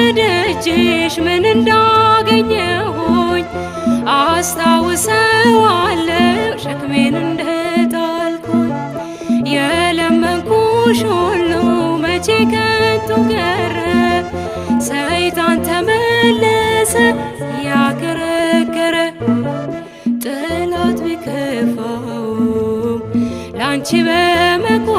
በደጅሽ ምን እንዳገኘሁኝ አስታውሰዋለሁ ሸክሜን እንደጣልኩኝ። የለመንኩሽ ሁሉ መቼ ከንቱ ቀረ ሰይጣን ተመለሰ ያከረከረ። ጠላት ቢከፋውም ላንቺ በመቆ